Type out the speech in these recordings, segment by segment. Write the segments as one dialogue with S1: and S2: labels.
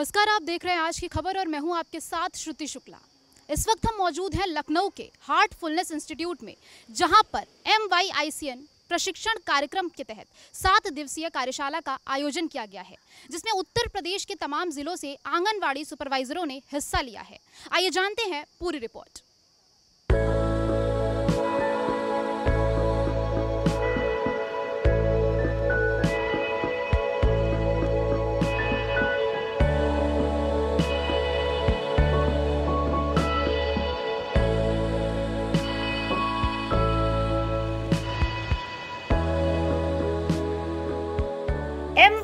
S1: नमस्कार, आप देख रहे हैं आज की खबर और मैं हूं आपके साथ श्रुति शुक्ला। इस वक्त हम मौजूद हैं लखनऊ के हार्टफुलनेस इंस्टीट्यूट में, जहां पर MYICN प्रशिक्षण कार्यक्रम के तहत 7 दिवसीय कार्यशाला का आयोजन किया गया है, जिसमें उत्तर प्रदेश के तमाम जिलों से आंगनवाड़ी सुपरवाइजरों ने हिस्सा लिया है। आइए जानते हैं पूरी रिपोर्ट।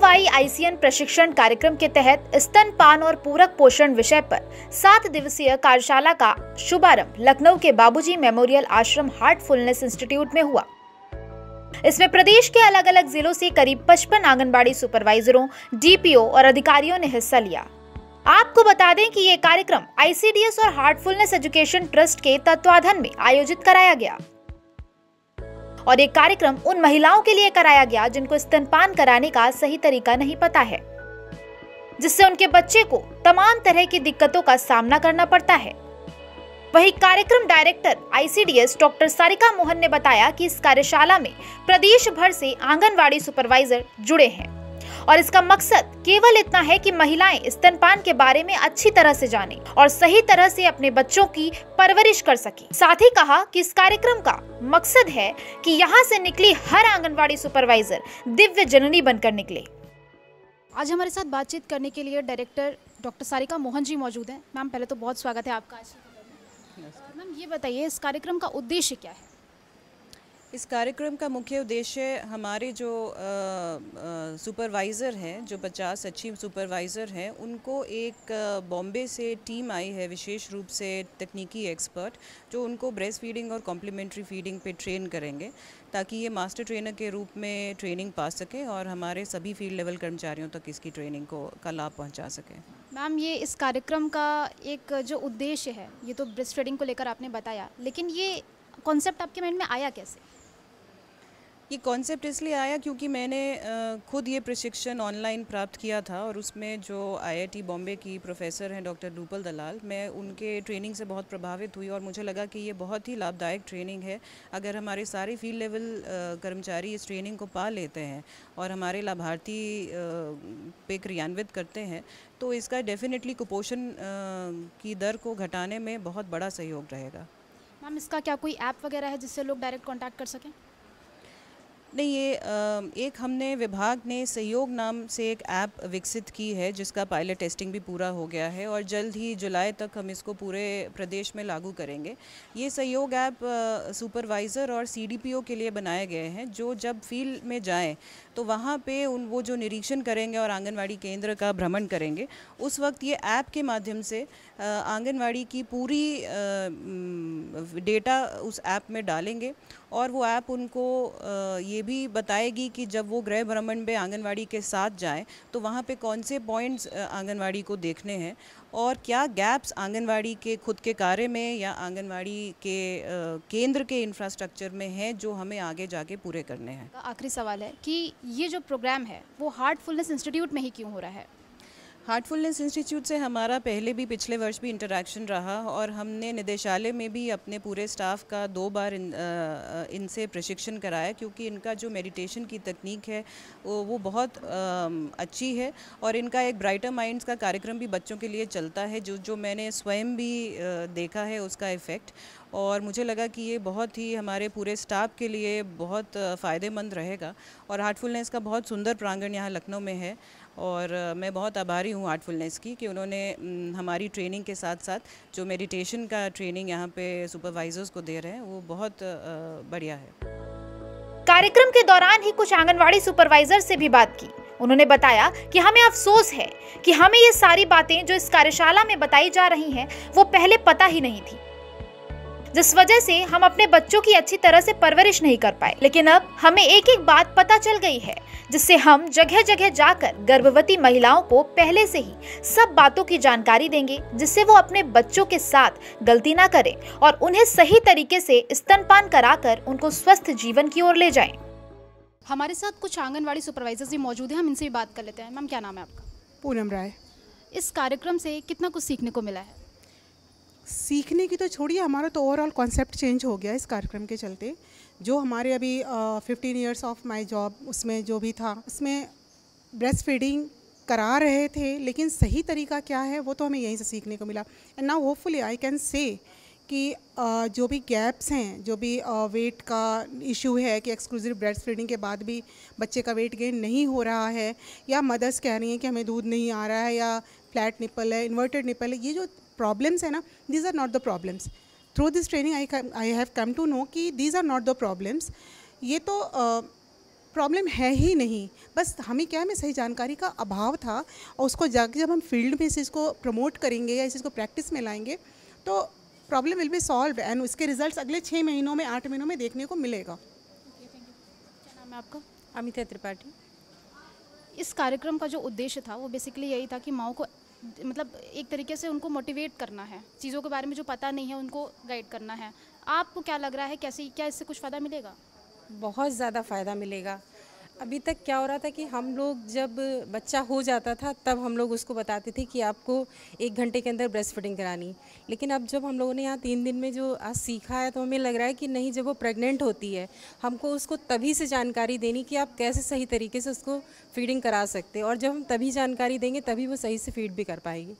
S1: MYICN प्रशिक्षण कार्यक्रम के तहत स्तनपान और पूरक पोषण विषय पर 7 दिवसीय कार्यशाला का शुभारंभ लखनऊ के बाबूजी मेमोरियल आश्रम हार्टफुलनेस इंस्टीट्यूट में हुआ। इसमें प्रदेश के अलग अलग जिलों से करीब 55 आंगनबाड़ी सुपरवाइजरों, DPO और अधिकारियों ने हिस्सा लिया। आपको बता दें कि ये कार्यक्रम ICDS और हार्टफुलनेस एजुकेशन ट्रस्ट के तत्वाधान में आयोजित कराया गया और ये कार्यक्रम उन महिलाओं के लिए कराया गया जिनको स्तनपान कराने का सही तरीका नहीं पता है, जिससे उनके बच्चे को तमाम तरह की दिक्कतों का सामना करना पड़ता है। वहीं कार्यक्रम director ICDS doctor Sarika Mohan ने बताया कि इस कार्यशाला में प्रदेश भर से आंगनवाड़ी सुपरवाइजर जुड़े हैं और इसका मकसद केवल इतना है कि महिलाएं स्तनपान के बारे में अच्छी तरह से जानें और सही तरह से अपने बच्चों की परवरिश कर सकें। साथ ही कहा कि इस कार्यक्रम का मकसद है कि यहाँ से निकली हर आंगनवाड़ी सुपरवाइजर दिव्य जननी बनकर निकले। आज हमारे साथ बातचीत करने के लिए डायरेक्टर डॉक्टर सारिका मोहन जी मौजूद हैं। मैम, पहले तो बहुत स्वागत है आपका आज की खबर में। मैम, ये बताइए इस कार्यक्रम का उद्देश्य क्या है?
S2: इस कार्यक्रम का मुख्य उद्देश्य हमारे जो सुपरवाइज़र हैं, जो 50 अच्छी सुपरवाइज़र हैं, उनको एक बॉम्बे से टीम आई है, विशेष रूप से तकनीकी एक्सपर्ट, जो उनको ब्रेस्ट फीडिंग और कॉम्प्लीमेंट्री फीडिंग पे ट्रेन करेंगे, ताकि ये मास्टर ट्रेनर के रूप में ट्रेनिंग पा सकें और हमारे सभी फील्ड लेवल कर्मचारियों तक इसकी ट्रेनिंग का लाभ पहुँचा सकें।
S1: मैम, ये इस कार्यक्रम का एक जो उद्देश्य है, ये तो ब्रेस्ट फीडिंग को लेकर आपने बताया, लेकिन ये कॉन्सेप्ट आपके माइंड में आया कैसे?
S2: ये कॉन्सेप्ट इसलिए आया क्योंकि मैंने खुद ये प्रशिक्षण ऑनलाइन प्राप्त किया था और उसमें जो IIT बॉम्बे की प्रोफेसर हैं डॉक्टर रूपल दलाल, मैं उनके ट्रेनिंग से बहुत प्रभावित हुई और मुझे लगा कि ये बहुत ही लाभदायक ट्रेनिंग है। अगर हमारे सारे फील्ड लेवल कर्मचारी इस ट्रेनिंग को पा लेते हैं और हमारे लाभार्थी पे क्रियान्वित करते हैं, तो इसका डेफिनेटली कुपोषण की दर को घटाने में बहुत बड़ा सहयोग रहेगा।
S1: मैम, इसका क्या कोई ऐप वगैरह है जिससे लोग डायरेक्ट कॉन्टैक्ट कर सकें?
S2: नहीं, ये एक हमने विभाग ने सहयोग नाम से एक ऐप विकसित की है, जिसका पायलट टेस्टिंग भी पूरा हो गया है और जल्द ही जुलाई तक हम इसको पूरे प्रदेश में लागू करेंगे। ये सहयोग ऐप सुपरवाइज़र और CDPO के लिए बनाए गए हैं, जो जब फील्ड में जाएं तो वहाँ पे वो जो निरीक्षण करेंगे और आंगनवाड़ी केंद्र का भ्रमण करेंगे, उस वक्त ये ऐप के माध्यम से आंगनवाड़ी की पूरी डेटा उस ऐप में डालेंगे और वो ऐप उनको ये भी बताएगी कि जब वो गृह भ्रमण में आंगनवाड़ी के साथ जाएं तो वहाँ पे कौन से पॉइंट्स आंगनवाड़ी को देखने हैं और क्या गैप्स आंगनवाड़ी के खुद के कार्य में या आंगनवाड़ी के केंद्र के इंफ्रास्ट्रक्चर में हैं, जो हमें आगे जाके पूरे करने हैं।
S1: आखिरी सवाल है कि ये जो प्रोग्राम है वो हार्टफुलनेस इंस्टीट्यूट में ही क्यों हो रहा है?
S2: हार्टफुलनेस इंस्टीट्यूट से हमारा पहले भी पिछले वर्ष भी इंटरैक्शन रहा और हमने निदेशालय में भी अपने पूरे स्टाफ का 2 बार इनसे प्रशिक्षण कराया, क्योंकि इनका जो मेडिटेशन की तकनीक है वो बहुत अच्छी है और इनका एक ब्राइटर माइंड्स का कार्यक्रम भी बच्चों के लिए चलता है, जो मैंने स्वयं भी देखा है उसका इफ़ेक्ट, और मुझे लगा कि ये बहुत ही हमारे पूरे स्टाफ के लिए बहुत फ़ायदेमंद रहेगा। और हार्टफुलनेस का बहुत सुंदर प्रांगण यहाँ लखनऊ में है और मैं बहुत आभारी हूँ हार्टफुलनेस की कि उन्होंने हमारी ट्रेनिंग के साथ साथ जो मेडिटेशन का ट्रेनिंग यहाँ पे सुपरवाइजर्स को दे रहे हैं, वो बहुत बढ़िया है।
S3: कार्यक्रम के दौरान ही कुछ आंगनवाड़ी सुपरवाइजर से भी बात की। उन्होंने बताया कि हमें अफसोस है कि हमें ये सारी बातें जो इस कार्यशाला में बताई जा रही हैं, वो पहले पता ही नहीं थी, जिस वजह से हम अपने बच्चों की अच्छी तरह से परवरिश नहीं कर पाए। लेकिन अब हमें एक एक बात पता चल गई है, जिससे हम जगह जगह जाकर गर्भवती महिलाओं को पहले से ही सब बातों की जानकारी देंगे, जिससे वो अपने बच्चों के साथ गलती ना करें और उन्हें सही तरीके से स्तनपान कराकर उनको स्वस्थ जीवन की ओर ले जाएं।
S1: हमारे साथ कुछ आंगनवाड़ी सुपरवाइजर्स भी मौजूद हैं, हम इनसे भी बात कर लेते हैं। मैम, क्या नाम है आपका?
S4: पूनम राय।
S3: इस कार्यक्रम से कितना कुछ सीखने को मिला है?
S4: सीखने की तो छोड़िए, हमारा तो ओवरऑल कॉन्सेप्ट चेंज हो गया इस कार्यक्रम के चलते। जो हमारे अभी 15 इयर्स ऑफ माय जॉब उसमें जो भी था, उसमें ब्रेस्ट फीडिंग करा रहे थे, लेकिन सही तरीका क्या है वो तो हमें यहीं से सीखने को मिला। And now hopefully I can say कि जो भी गैप्स हैं, जो भी वेट का इशू है कि एक्सक्लूसिव ब्रेस्ट फीडिंग के बाद भी बच्चे का वेट गेन नहीं हो रहा है, या मदर्स कह रही हैं कि हमें दूध नहीं आ रहा है, या फ्लैट निपल है, इन्वर्टेड निपल है, ये जो प्रॉब्लम्स है ना, these are not the problems. Through this training I have come to know कि these are not the problems. ये तो प्रॉब्लम है ही नहीं, बस हमें क्या है, हमें सही जानकारी का अभाव था, और उसको जाके जब हम फील्ड में इस चीज़ को प्रमोट करेंगे या इस चीज़ को प्रैक्टिस में लाएंगे तो problem will be solve, and उसके रिजल्ट्स अगले 6 महीनों में 8 महीनों में देखने को मिलेगा।
S3: क्या नाम है आपका?
S5: अमिता त्रिपाठी।
S3: इस कार्यक्रम का जो उद्देश्य था वो बेसिकली यही था कि माँओं को मतलब एक तरीके से उनको मोटिवेट करना है, चीज़ों के बारे में जो पता नहीं है उनको गाइड करना है। आपको क्या लग रहा है, कैसे, क्या इससे कुछ फ़ायदा मिलेगा?
S5: बहुत ज़्यादा फ़ायदा मिलेगा। अभी तक क्या हो रहा था कि हम लोग जब बच्चा हो जाता था तब हम लोग उसको बताते थे कि आपको 1 घंटे के अंदर ब्रेस्ट फीडिंग करानी, लेकिन अब जब हम लोगों ने यहाँ 3 दिन में जो आज सीखा है तो हमें लग रहा है कि नहीं, जब वो प्रेग्नेंट होती है हमको उसको तभी से जानकारी देनी कि आप कैसे सही तरीके से उसको फीडिंग करा सकते हैं, और जब हम तभी जानकारी देंगे तभी वो सही से फीड भी कर पाएगी।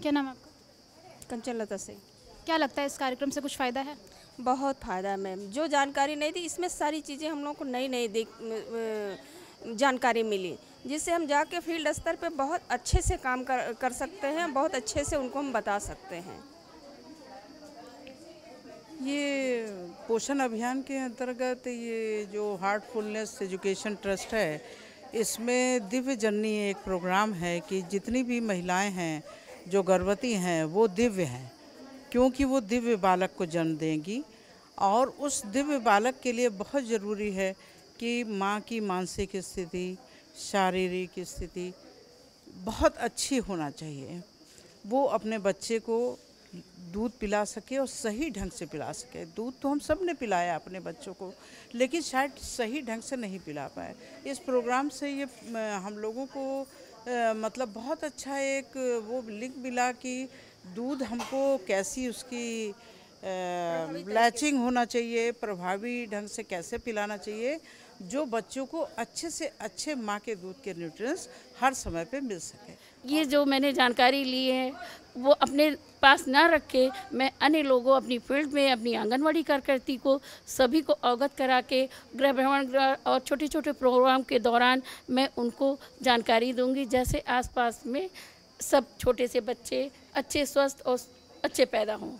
S3: क्या नाम है आपका?
S6: कंचन लता से।
S3: क्या लगता है इस कार्यक्रम से कुछ फ़ायदा है?
S6: बहुत फ़ायदा है मैम, जो जानकारी नहीं थी इसमें सारी चीज़ें हम लोग को नई नई जानकारी मिली, जिससे हम जाके फील्ड स्तर पे बहुत अच्छे से काम कर सकते हैं, बहुत अच्छे से उनको हम बता सकते हैं।
S7: ये पोषण अभियान के अंतर्गत ये जो हार्टफुलनेस एजुकेशन ट्रस्ट है, इसमें दिव्य जननी एक प्रोग्राम है कि जितनी भी महिलाएं हैं जो गर्भवती हैं वो दिव्य हैं, क्योंकि वो दिव्य बालक को जन्म देंगी, और उस दिव्य बालक के लिए बहुत ज़रूरी है कि माँ की मानसिक स्थिति, शारीरिक स्थिति बहुत अच्छी होना चाहिए। वो अपने बच्चे को दूध पिला सके और सही ढंग से पिला सके। दूध तो हम सब ने पिलाया अपने बच्चों को, लेकिन शायद सही ढंग से नहीं पिला पाए। इस प्रोग्राम से ये हम लोगों को मतलब बहुत अच्छा एक वो लिंक मिला कि दूध हमको कैसी उसकी लैचिंग होना चाहिए, प्रभावी ढंग से कैसे पिलाना चाहिए, जो बच्चों को अच्छे से अच्छे माँ के दूध के न्यूट्रिएंट्स हर समय पे मिल सके।
S8: ये जो मैंने जानकारी ली है वो अपने पास ना रखे, मैं अन्य लोगों, अपनी फील्ड में अपनी आंगनवाड़ी कार्यकर्ती को सभी को अवगत करा के गृह भ्रमण और छोटे छोटे प्रोग्राम के दौरान मैं उनको जानकारी दूंगी, जैसे आसपास में सब छोटे से बच्चे अच्छे स्वस्थ और अच्छे पैदा हों।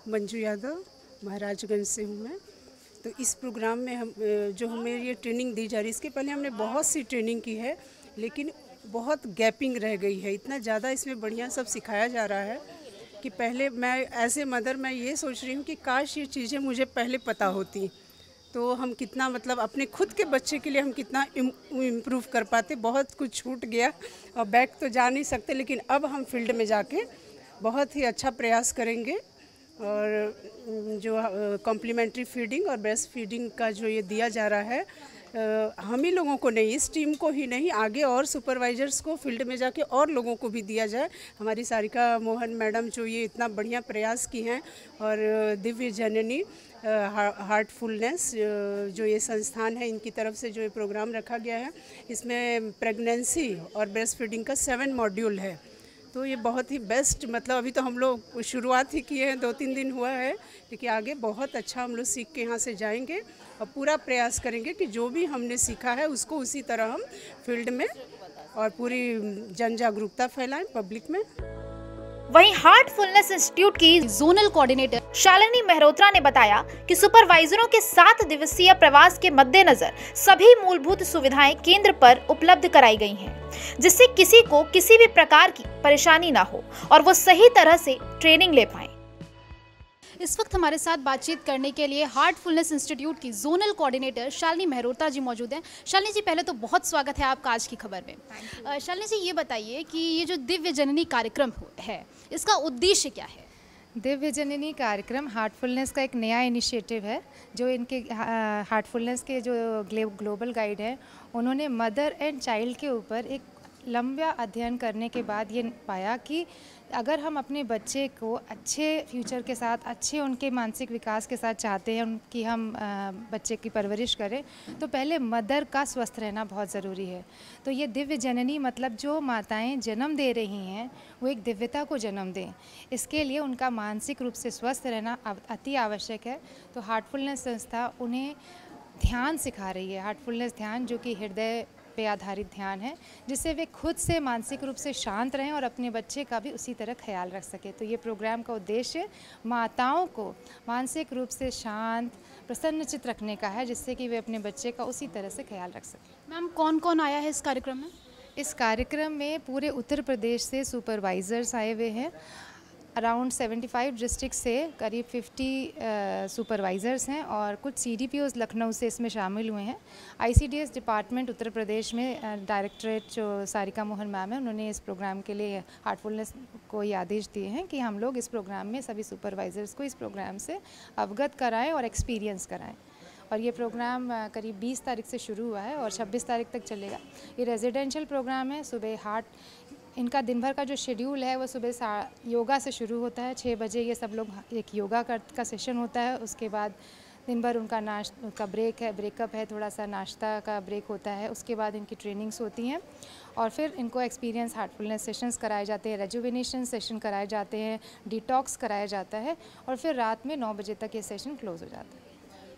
S9: मंजू यादव, महाराजगंज से हूँ मैं। तो इस प्रोग्राम में हम जो हमें ये ट्रेनिंग दी जा रही है, इसके पहले हमने बहुत सी ट्रेनिंग की है, लेकिन बहुत गैपिंग रह गई है। इतना ज़्यादा इसमें बढ़िया सब सिखाया जा रहा है कि पहले मैं एज ए मदर मैं ये सोच रही हूँ कि काश ये चीज़ें मुझे पहले पता होती, तो हम कितना मतलब अपने खुद के बच्चे के लिए हम कितना इम्प्रूव कर पाते। बहुत कुछ छूट गया और बैक तो जा नहीं सकते, लेकिन अब हम फील्ड में जाके बहुत ही अच्छा प्रयास करेंगे। और जो कॉम्प्लीमेंट्री फीडिंग और ब्रेस्ट फीडिंग का जो ये दिया जा रहा है, हम ही लोगों को नहीं, इस टीम को ही नहीं, आगे और सुपरवाइजर्स को फील्ड में जाके और लोगों को भी दिया जाए। हमारी सारिका मोहन मैडम जो ये इतना बढ़िया प्रयास की हैं, और दिव्य जननी हार्टफुलनेस जो ये संस्थान है, इनकी तरफ से जो ये प्रोग्राम रखा गया है, इसमें प्रेगनेंसी और ब्रेस्ट फीडिंग का 7 मॉड्यूल है। तो ये बहुत ही बेस्ट, मतलब अभी तो हम लोग शुरुआत ही किए हैं, 2-3 दिन हुआ है, लेकिन आगे बहुत अच्छा हम लोग सीख के यहाँ से जाएंगे और पूरा प्रयास करेंगे कि जो भी हमने सीखा है उसको उसी तरह हम फील्ड में और पूरी जन जागरूकता फैलाएं पब्लिक में।
S1: वहीं हार्टफुलनेस इंस्टीट्यूट की जोनल कोऑर्डिनेटर शालिनी मेहरोत्रा ने बताया कि सुपरवाइजरों के 7 दिवसीय प्रवास के मद्देनजर सभी मूलभूत सुविधाएं केंद्र पर उपलब्ध कराई गई हैं, जिससे किसी को किसी भी प्रकार की परेशानी ना हो और वो सही तरह से ट्रेनिंग ले पाएं।
S3: इस वक्त हमारे साथ बातचीत करने के लिए हार्टफुलनेस इंस्टीट्यूट की जोनल कोऑर्डिनेटर शालिनी मेहरोत्रा जी मौजूद हैं। शालिनी जी, पहले तो बहुत स्वागत है आपका आज की खबर में। शालिनी जी, ये बताइए कि ये जो दिव्य जननी कार्यक्रम है, इसका उद्देश्य क्या है?
S10: दिव्य जननी कार्यक्रम हार्टफुलनेस का एक नया इनिशिएटिव है जो इनके हार्टफुलनेस के जो ग्लोबल गाइड है उन्होंने मदर एंड चाइल्ड के ऊपर एक लंबा अध्ययन करने के बाद ये पाया कि अगर हम अपने बच्चे को अच्छे फ्यूचर के साथ अच्छे उनके मानसिक विकास के साथ चाहते हैं कि हम बच्चे की परवरिश करें तो पहले मदर का स्वस्थ रहना बहुत ज़रूरी है। तो ये दिव्य जननी मतलब जो माताएं जन्म दे रही हैं वो एक दिव्यता को जन्म दें, इसके लिए उनका मानसिक रूप से स्वस्थ रहना अति आवश्यक है। तो हार्टफुलनेस संस्था उन्हें ध्यान सिखा रही है, हार्टफुलनेस ध्यान जो कि हृदय पे आधारित ध्यान है, जिससे वे खुद से मानसिक रूप से शांत रहें और अपने बच्चे का भी उसी तरह ख्याल रख सके। तो ये प्रोग्राम का उद्देश्य माताओं को मानसिक रूप से शांत प्रसन्नचित रखने का है, जिससे कि वे अपने बच्चे का उसी तरह से ख्याल रख सकें।
S3: मैम कौन कौन आया है इस कार्यक्रम में?
S10: इस कार्यक्रम में पूरे उत्तर प्रदेश से सुपरवाइज़र्स आए हुए हैं। अराउंड 75 डिस्ट्रिक्ट से करीब 50 सुपरवाइज़र्स हैं और कुछ CDPOs लखनऊ से इसमें शामिल हुए हैं। ICDS डिपार्टमेंट उत्तर प्रदेश में डायरेक्टरेट जो सारिका मोहन मैम है उन्होंने इस प्रोग्राम के लिए हार्टफुलनेस को ये आदेश दिए हैं कि हम लोग इस प्रोग्राम में सभी सुपरवाइज़र्स को इस प्रोग्राम से अवगत कराएँ और एक्सपीरियंस कराएँ। और ये प्रोग्राम करीब 20 तारीख से शुरू हुआ है और 26 तारीख तक चलेगा। ये रेजिडेंशियल प्रोग्राम है। सुबह इनका दिन भर का जो शेड्यूल है वो सुबह योगा से शुरू होता है 6 बजे। ये सब लोग एक योगा का सेशन होता है। उसके बाद दिन भर उनका ब्रेकअप है, थोड़ा सा नाश्ता का ब्रेक होता है। उसके बाद इनकी ट्रेनिंग्स होती हैं और फिर इनको एक्सपीरियंस हार्टफुलनेस सेशंस कराए जाते हैं, रेजुविनेशन सेशन कराए जाते हैं, डिटॉक्स कराया जाता है और फिर रात में 9 बजे तक ये सेशन क्लोज़ हो जाता है।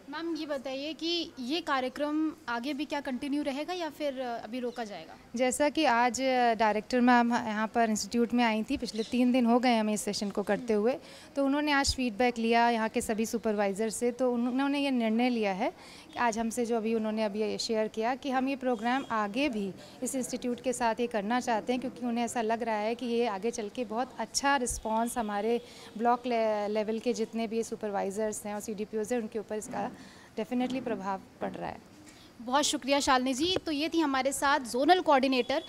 S3: मैम ये बताइए कि ये कार्यक्रम आगे भी क्या कंटिन्यू रहेगा या फिर अभी रोका जाएगा?
S10: जैसा कि आज डायरेक्टर मैम यहाँ पर इंस्टीट्यूट में आई थी, पिछले 3 दिन हो गए हमें इस सेशन को करते हुए, तो उन्होंने आज फीडबैक लिया यहाँ के सभी सुपरवाइज़र से। तो उन्होंने ये निर्णय लिया है कि आज हमसे जो उन्होंने अभी शेयर किया कि हम ये प्रोग्राम आगे भी इस इंस्टीट्यूट के साथ ये करना चाहते हैं, क्योंकि उन्हें ऐसा लग रहा है कि ये आगे चल के बहुत अच्छा रिस्पॉन्स हमारे ब्लॉक लेवल के जितने भी सुपरवाइज़र्स हैं और CDPOs हैं उनके ऊपर इसका डेफिनेटली प्रभाव पड़ रहा है।
S3: बहुत शुक्रिया शालिनी जी। तो ये थी हमारे साथ जोनल कोऑर्डिनेटर।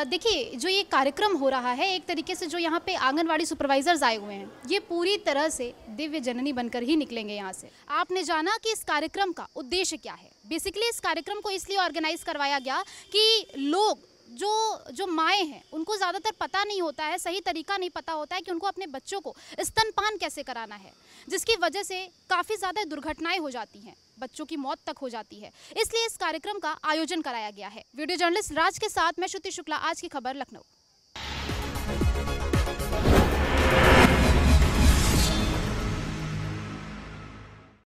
S3: देखिए जो ये कार्यक्रम हो रहा है, एक तरीके से जो यहाँ पे आंगनवाड़ी सुपरवाइजर्स आए हुए हैं ये पूरी तरह से दिव्य जननी बनकर ही निकलेंगे यहाँ से। आपने जाना कि इस कार्यक्रम का उद्देश्य क्या है। बेसिकली इस कार्यक्रम को इसलिए ऑर्गेनाइज करवाया गया कि लोग जो माएँ हैं उनको ज़्यादातर पता नहीं होता है, सही तरीका नहीं पता होता है कि उनको अपने बच्चों को स्तनपान कैसे कराना है, जिसकी वजह से काफ़ी ज़्यादा दुर्घटनाएं हो जाती हैं, बच्चों की मौत तक हो जाती है। इसलिए इस कार्यक्रम का आयोजन कराया गया है। वीडियो जर्नलिस्ट राज के साथ मैं श्रुति शुक्ला, आज की खबर लखनऊ।